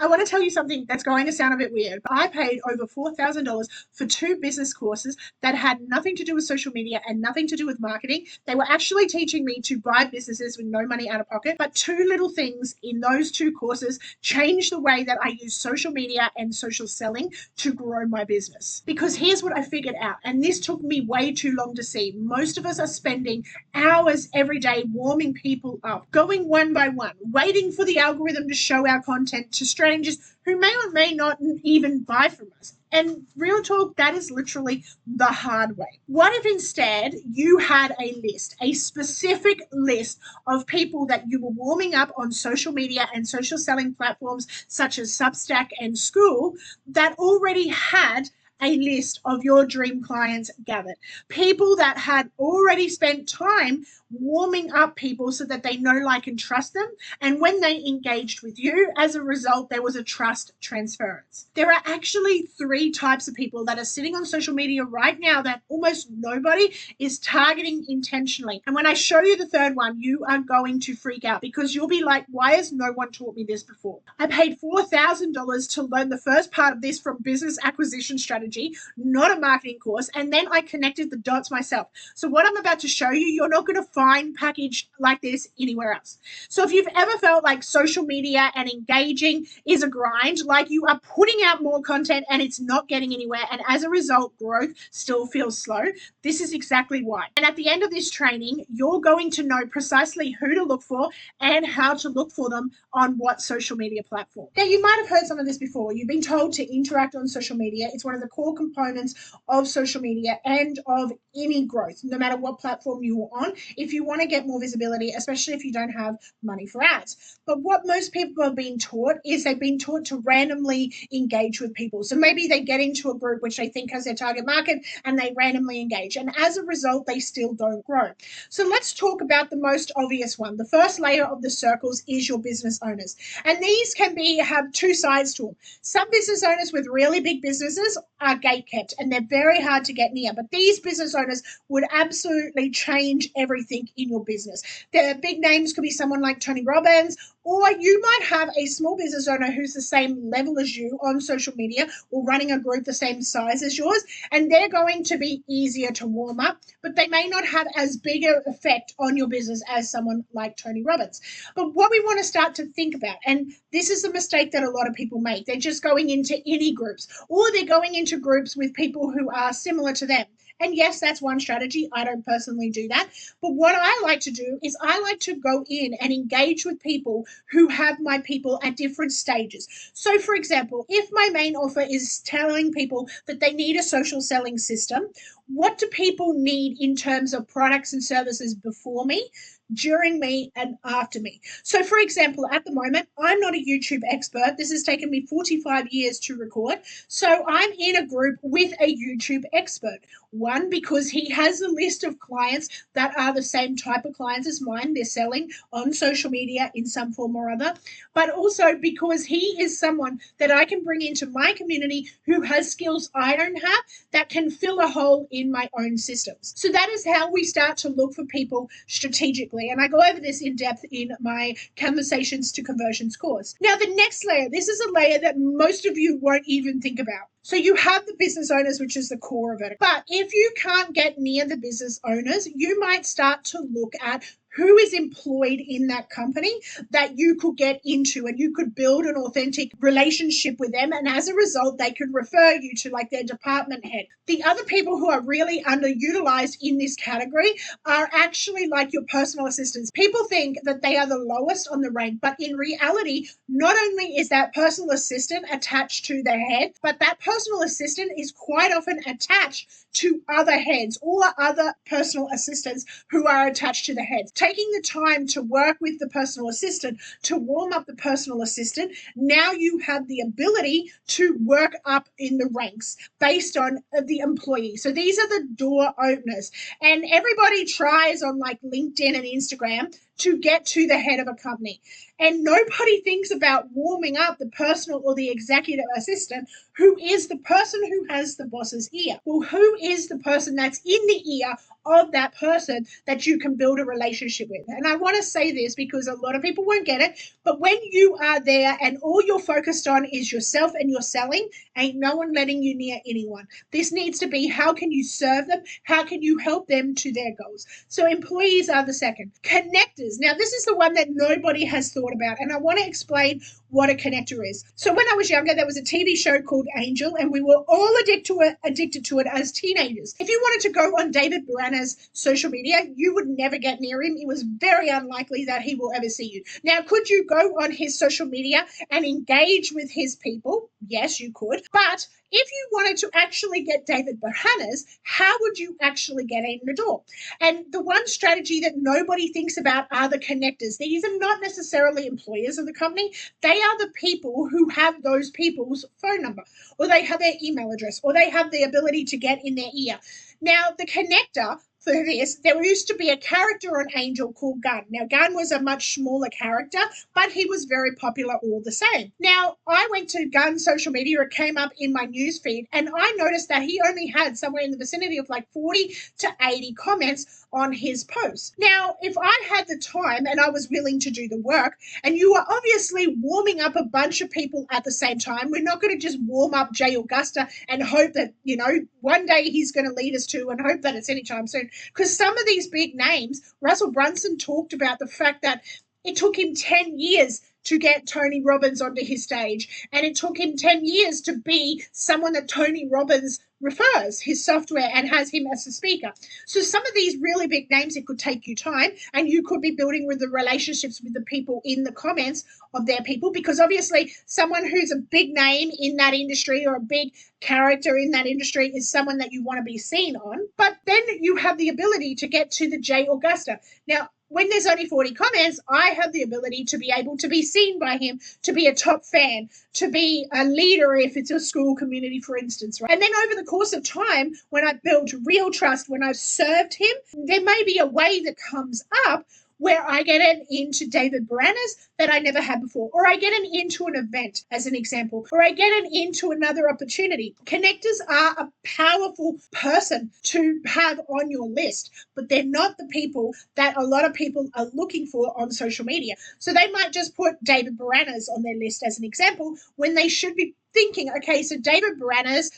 I want to tell you something that's going to sound a bit weird, but I paid over $4,000 for 2 business courses that had nothing to do with social media and nothing to do with marketing. They were actually teaching me to buy businesses with no money out of pocket, but 2 little things in those 2 courses changed the way that I use social media and social selling to grow my business. Because here's what I figured out, and this took me way too long to see. Most of us are spending hours every day warming people up, going one by one, waiting for the algorithm to show our content to strangers who may or may not even buy from us. And real talk, that is literally the hard way. What if instead you had a list, a specific list of people that you were warming up on social media and social selling platforms such as Substack and Skool that already had a list of your dream clients gathered? People that had already spent time warming up people so that they know, like, and trust them. And when they engaged with you, as a result, there was a trust transference. There are actually 3 types of people that are sitting on social media right now that almost nobody is targeting intentionally. And when I show you the third one, you are going to freak out because you'll be like, why has no one taught me this before? I paid $4,000 to learn the first part of this from business acquisition strategy, not a marketing course. And then I connected the dots myself. So what I'm about to show you, you're not going to find packaged like this anywhere else. So if you've ever felt like social media and engaging is a grind, like you are putting out more content and it's not getting anywhere, and as a result, growth still feels slow, this is exactly why. And at the end of this training, you're going to know precisely who to look for and how to look for them on what social media platform. Now, you might have heard some of this before. You've been told to interact on social media. It's one of the core components of social media and of any growth, no matter what platform you're on, if you want to get more visibility, especially if you don't have money for ads. But what most people have been taught is they've been taught to randomly engage with people. So maybe they get into a group which they think has their target market and they randomly engage. And as a result, they still don't grow. So let's talk about the most obvious one. The first layer of the circles is your business owners. And these can have 2 sides to them. Some business owners with really big businesses are gatekept and they're very hard to get near. But these business owners would absolutely change everything in your business. Their big names could be someone like Tony Robbins, or you might have a small business owner who's the same level as you on social media or running a group the same size as yours, and they're going to be easier to warm up, but they may not have as big an effect on your business as someone like Tony Robbins. But what we want to start to think about, and this is a mistake that a lot of people make, they're just going into any groups, or they're going into groups with people who are similar to them. And yes, that's one strategy. I don't personally do that. But what I like to do is I like to go in and engage with people who have my people at different stages. So, for example, if my main offer is telling people that they need a social selling system, what do people need in terms of products and services before me, during me, and after me? So, for example, at the moment, I'm not a YouTube expert. This has taken me 45 years to record. So I'm in a group with a YouTube expert. One, because he has a list of clients that are the same type of clients as mine. They're selling on social media in some form or other. But also because he is someone that I can bring into my community who has skills I don't have that can fill a hole in my own systems. So that is how we start to look for people strategically. And I go over this in depth in my Conversations to Conversions course. Now, the next layer, this is a layer that most of you won't even think about. So you have the business owners, which is the core of it. But if you can't get near the business owners, you might start to look at who is employed in that company that you could get into, and you could build an authentic relationship with them. And as a result, they could refer you to like their department head. The other people who are really underutilized in this category are actually like your personal assistants. People think that they are the lowest on the rank, but in reality, not only is that personal assistant attached to their head, but that personal assistant is quite often attached to other heads or other personal assistants who are attached to the heads. Taking the time to work with the personal assistant, to warm up the personal assistant, now you have the ability to work up in the ranks based on the employee. So these are the door openers. And everybody tries on like LinkedIn and Instagram to get to the head of a company. And nobody thinks about warming up the personal or the executive assistant who is the person who has the boss's ear. Well, who is the person that's in the ear of that person that you can build a relationship with? And I want to say this because a lot of people won't get it, but when you are there and all you're focused on is yourself and your selling, ain't no one letting you near anyone. This needs to be, how can you serve them? How can you help them to their goals? So employees are the second. Connectors. Now, this is the one that nobody has thought about, and I want to explain what a connector is. So when I was younger, there was a TV show called Angel, and we were all addicted to it as teenagers. If you wanted to go on David Barana's social media, you would never get near him. It was very unlikely that he will ever see you. Now, could you go on his social media and engage with his people? Yes, you could. But if you wanted to actually get David Barana's, how would you actually get in the door? And the one strategy that nobody thinks about are the connectors. These are not necessarily employers of the company. They are the people who have those people's phone number, or they have their email address, or they have the ability to get in their ear. Now, the connector for this, there used to be a character on Angel called Gunn. Now, Gunn was a much smaller character, but he was very popular all the same. Now, I went to Gunn's social media. It came up in my newsfeed, and I noticed that he only had somewhere in the vicinity of like 40 to 80 comments on his post. Now, if I had the time and I was willing to do the work, and you are obviously warming up a bunch of people at the same time, we're not going to just warm up Jay Augusta and hope that, one day he's going to lead us to, and hope that it's anytime soon. Because some of these big names, Russell Brunson talked about the fact that it took him 10 years to get Tony Robbins onto his stage, and it took him 10 years to be someone that Tony Robbins refers his software and has him as a speaker. So some of these really big names, it could take you time, and you could be building with the relationships with the people in the comments of their people, because obviously someone who's a big name in that industry or a big character in that industry is someone that you want to be seen on. But then you have the ability to get to the Jay Augusta. Now, when there's only 40 comments, I have the ability to be able to be seen by him, to be a top fan, to be a leader if it's a Skool community, for instance, right? And then over the course of time, when I've built real trust, when I've served him, there may be a way that comes up where I get an into David Barana's that I never had before, or I get an into an event, as an example, or I get an into another opportunity. Connectors are a powerful person to have on your list, but they're not the people that a lot of people are looking for on social media. So they might just put David Barana's on their list as an example, when they should be thinking, okay, so David Barana's,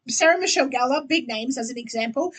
Sarah Michelle Gellar, big names as an example.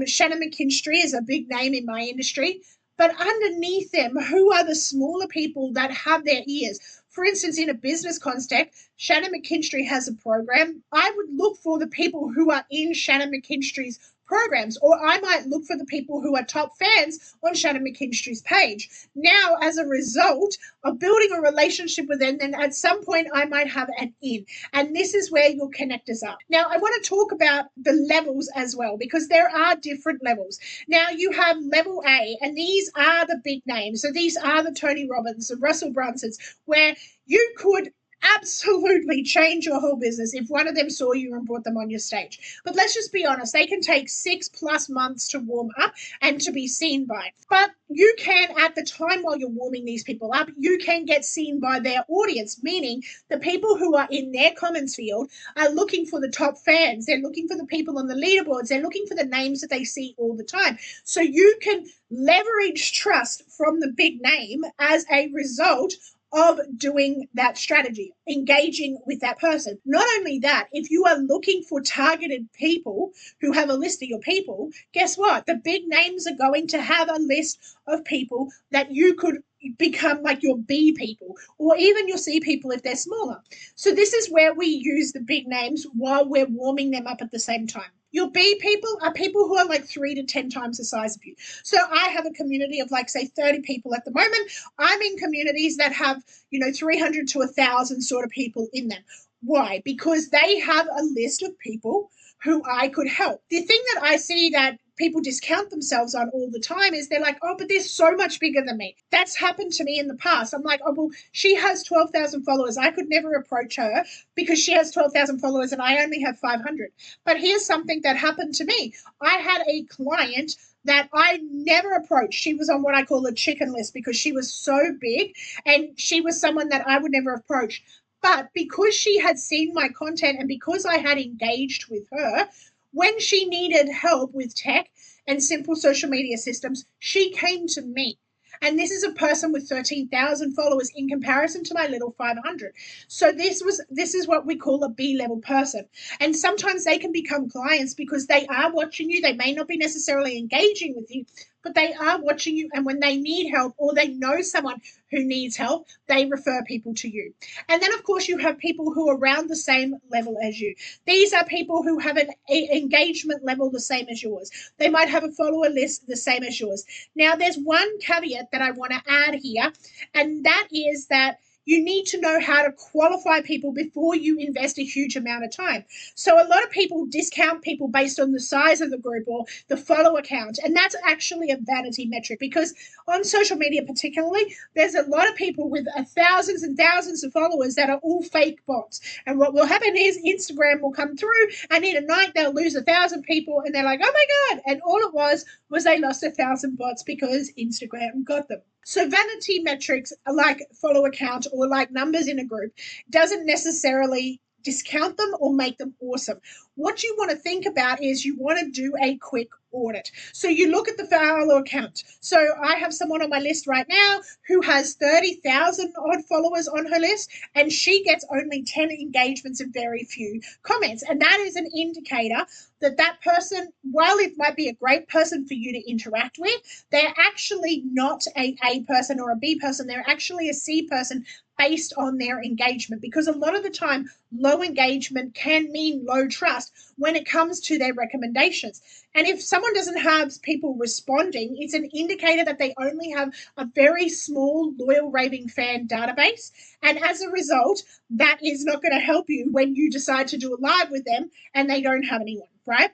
Shannon McKinstry is a big name in my industry. But underneath them, who are the smaller people that have their ears? For instance, in a business context, Shannon McKinstry has a program. I would look for the people who are in Shannon McKinstry's programs, or I might look for the people who are top fans on Shannon McKinstry's page. Now, as a result of building a relationship with them, then at some point I might have an in. And this is where your connectors are. Now, I want to talk about the levels as well, because there are different levels. Now, you have level A, and these are the big names. So these are the Tony Robbins, the Russell Brunsons, where you could absolutely change your whole business if one of them saw you and brought them on your stage. But let's just be honest, they can take 6+ months to warm up and to be seen by. But you can, at the time while you're warming these people up, you can get seen by their audience, meaning the people who are in their comments field are looking for the top fans. They're looking for the people on the leaderboards. They're looking for the names that they see all the time. So you can leverage trust from the big name as a result of doing that strategy, engaging with that person. Not only that, if you are looking for targeted people who have a list of your people, guess what? The big names are going to have a list of people that you could become like your B people, or even your C people if they're smaller. So this is where we use the big names while we're warming them up at the same time. Your B people are people who are like 3 to 10 times the size of you. So I have a community of like, say, 30 people at the moment. I'm in communities that have, 300 to 1,000 sort of people in them. Why? Because they have a list of people who I could help. The thing that I see that people discount themselves on all the time is they're like, oh, but they're so much bigger than me. That's happened to me in the past. I'm like, oh, well, she has 12,000 followers. I could never approach her because she has 12,000 followers and I only have 500. But here's something that happened to me. I had a client that I never approached. She was on what I call a chicken list because she was so big and she was someone that I would never approach. But because she had seen my content and because I had engaged with her, when she needed help with tech and simple social media systems, she came to me. And this is a person with 13,000 followers in comparison to my little 500. So this is what we call a B-level person. And sometimes they can become clients because they are watching you. They may not be necessarily engaging with you, but they are watching you. And when they need help or they know someone who needs help, they refer people to you. And then, of course, you have people who are around the same level as you. These are people who have an engagement level the same as yours. They might have a follower list the same as yours. Now, there's one caveat that I want to add here, and that is that you need to know how to qualify people before you invest a huge amount of time. So a lot of people discount people based on the size of the group or the follower count, and that's actually a vanity metric because on social media particularly, there's a lot of people with thousands and thousands of followers that are all fake bots. And what will happen is Instagram will come through and in a night they'll lose 1,000 people and they're like, oh my God. And all it was they lost 1,000 bots because Instagram got them. So vanity metrics like follower count or like numbers in a group doesn't necessarily discount them or make them awesome. What you want to think about is you want to do a quick audit. So you look at the follower count. So I have someone on my list right now who has 30,000 odd followers on her list, and she gets only 10 engagements and very few comments. And that is an indicator that that person, while it might be a great person for you to interact with, they're actually not a person or a B person. They're actually a C person based on their engagement, because a lot of the time low engagement can mean low trust when it comes to their recommendations. And if someone doesn't have people responding, it's an indicator that they only have a very small loyal raving fan database. And as a result, that is not going to help you when you decide to do a live with them and they don't have anyone, right?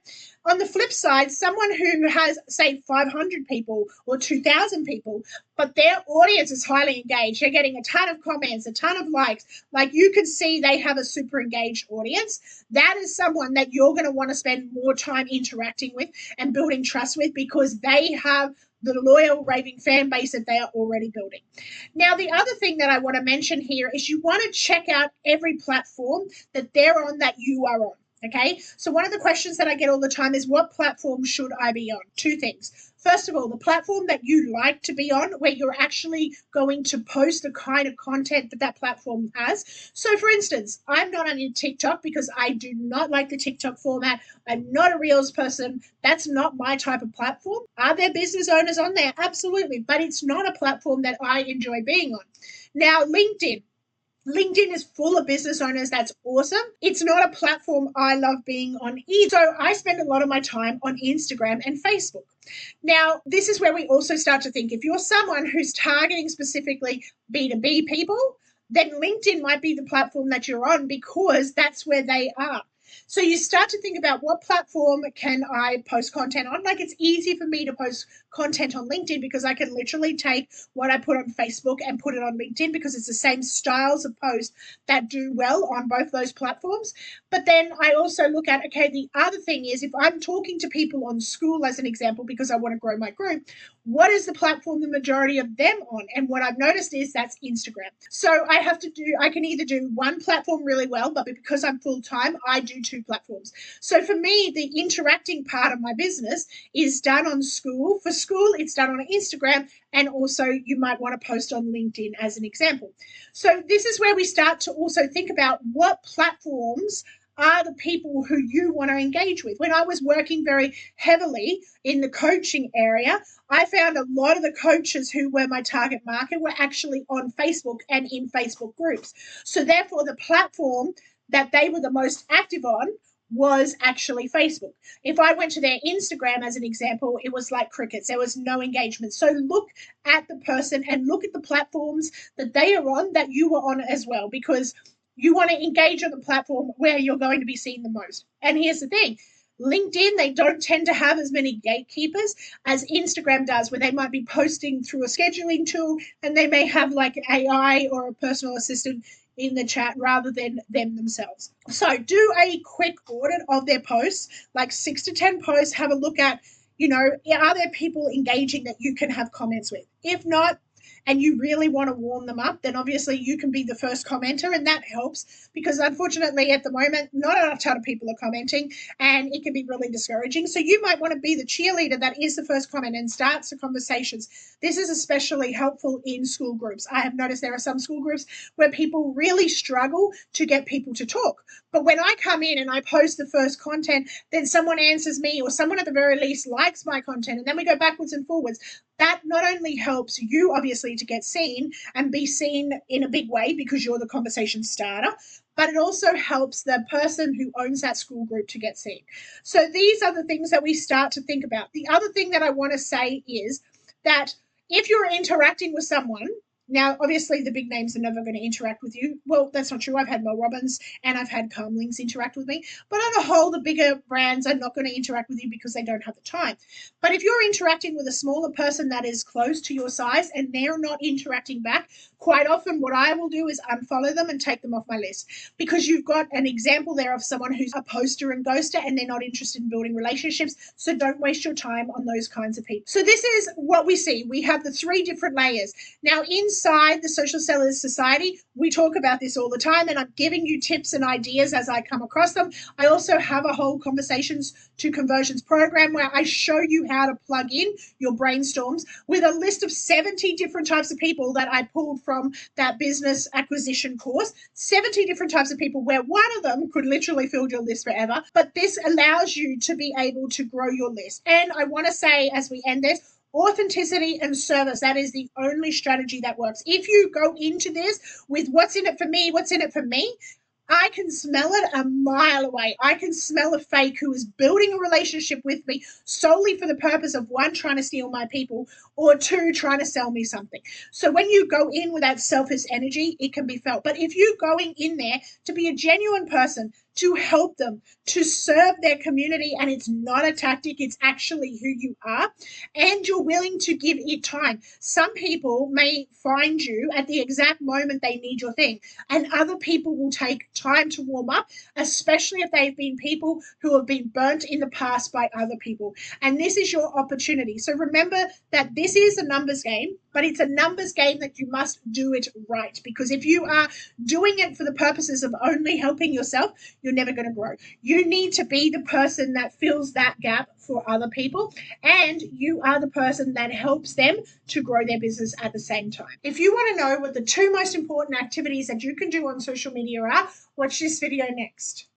On the flip side, someone who has, say, 500 people or 2,000 people, but their audience is highly engaged, they're getting a ton of comments, a ton of likes, like you can see they have a super engaged audience. That is someone that you're going to want to spend more time interacting with and building trust with because they have the loyal raving fan base that they are already building. Now, the other thing that I want to mention here is you want to check out every platform that they're on that you are on. Okay, so one of the questions that I get all the time is what platform should I be on? Two things. First of all, the platform that you like to be on, where you're actually going to post the kind of content that that platform has. So, for instance, I'm not on TikTok because I do not like the TikTok format. I'm not a Reels person. That's not my type of platform. Are there business owners on there? Absolutely. But it's not a platform that I enjoy being on. Now, LinkedIn. LinkedIn is full of business owners. That's awesome. It's not a platform I love being on either. So I spend a lot of my time on Instagram and Facebook. Now, this is where we also start to think if you're someone who's targeting specifically B2B people, then LinkedIn might be the platform that you're on because that's where they are. So you start to think about what platform can I post content on? Like it's easy for me to post content on LinkedIn because I can literally take what I put on Facebook and put it on LinkedIn because it's the same styles of posts that do well on both those platforms. But then I also look at, okay, the other thing is if I'm talking to people on Skool as an example, because I want to grow my group, what is the platform the majority of them on? And what I've noticed is that's Instagram. So I can either do one platform really well, but because I'm full-time, I do two platforms. So for me, the interacting part of my business is done on Skool. For Skool, it's done on Instagram, and also you might want to post on LinkedIn as an example. So this is where we start to also think about what platforms are the people who you want to engage with. When I was working very heavily in the coaching area, I found a lot of the coaches who were my target market were actually on Facebook and in Facebook groups. So therefore, the platform that they were the most active on was actually Facebook. If I went to their Instagram as an example, it was like crickets. There was no engagement. So look at the person and look at the platforms that they are on that you were on as well, because you want to engage on the platform where you're going to be seen the most. And here's the thing. LinkedIn, they don't tend to have as many gatekeepers as Instagram does, where they might be posting through a scheduling tool and they may have like AI or a personal assistant in the chat rather than them themselves. So do a quick audit of their posts, like 6 to 10 posts. Have a look at, are there people engaging that you can have comments with? If not, and you really want to warm them up, then obviously you can be the first commenter, and that helps because unfortunately at the moment not a ton of people are commenting and it can be really discouraging. So you might want to be the cheerleader that is the first comment and starts the conversations. This is especially helpful in school groups. I have noticed there are some school groups where people really struggle to get people to talk. But when I come in and I post the first content, then someone answers me or someone at the very least likes my content, and then we go backwards and forwards. That not only helps you obviously to get seen and be seen in a big way because you're the conversation starter, but it also helps the person who owns that school group to get seen. So these are the things that we start to think about. The other thing that I want to say is that if you're interacting with someone, now, obviously, the big names are never going to interact with you. Well, that's not true. I've had Mel Robbins and I've had Calmlings interact with me. But on the whole, the bigger brands are not going to interact with you because they don't have the time. But if you're interacting with a smaller person that is close to your size and they're not interacting back, quite often what I will do is unfollow them and take them off my list, because you've got an example there of someone who's a poster and ghoster and they're not interested in building relationships. So don't waste your time on those kinds of people. So this is what we see. We have the 3 different layers. Now, inside the Social Sellers Society, we talk about this all the time, and I'm giving you tips and ideas as I come across them. I also have a whole Conversations to Conversions program where I show you how to plug in your brainstorms with a list of 70 different types of people that I pulled from that business acquisition course. 70 different types of people, where one of them could literally fill your list forever. But this allows you to be able to grow your list. And I want to say, as we end this, authenticity and service, that is the only strategy that works. If you go into this with what's in it for me, what's in it for me, I can smell it a mile away. I can smell a fake who is building a relationship with me solely for the purpose of, 1, trying to steal my people, or 2, trying to sell me something. So when you go in with that selfish energy, it can be felt. But if you're going in there to be a genuine person, to help them, to serve their community, and it's not a tactic, it's actually who you are, and you're willing to give it time. Some people may find you at the exact moment they need your thing, and other people will take time to warm up, especially if they've been people who have been burnt in the past by other people. And this is your opportunity. So remember that this is a numbers game, but it's a numbers game that you must do it right. Because if you are doing it for the purposes of only helping yourself, you're never going to grow. You need to be the person that fills that gap for other people, and you are the person that helps them to grow their business at the same time. If you want to know what the 2 most important activities that you can do on social media are, watch this video next.